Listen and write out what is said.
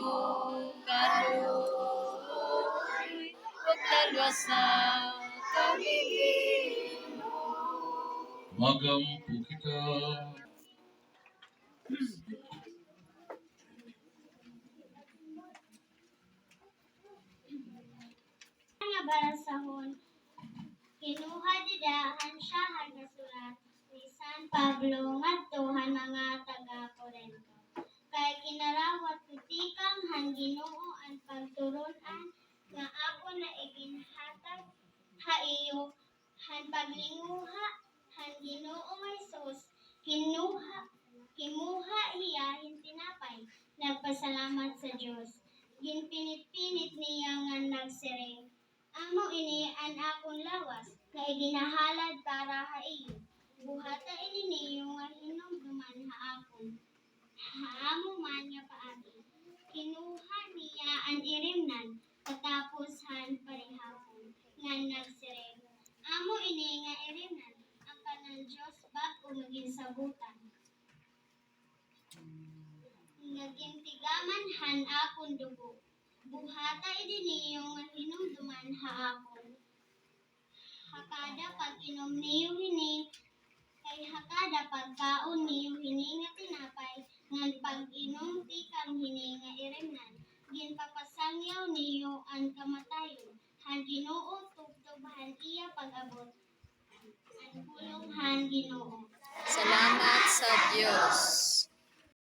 mo kaluoy, pagdalwas sa kamigin mo. Magampo kita. Nga barasahon, kinuha didahan siya hagasulat ni San Pablo ngadtohan mga taga-Corinto. Kay kinarawat kutikang han Ginoo ang pagturon-an nga ako na iginhatag haiyo han paglinguha han Ginoo Jesus kimuha hiya hintinapay nagpasalamat sa Dios. Ginpinit-pinit niya nga nagsiring, amo ini an akong lawas nga iginahalad para haiyo. Buhata ini niyo nga hinumduman haakon. Haamo man nga paagi. Kinuha niya ang irimnan katapos han parihapon nga nagsiring. Amo ini nga irimnan ang kanang Dios bago maginsabutan. Nagintigaman han akong dugo. Buhata ini niyo nga hinumduman haakon. Hakada pag-inom niyo hini, kay hakada pagkaon niyo hini nga tinapay, ngan pag-inom tikang hini nga irimnan, ginpapasangyaw niyo ang kamatayon, han Ginoo tubtubahan iya pag-abot, ang pulong han Ginoo. Salamat sa Diyos.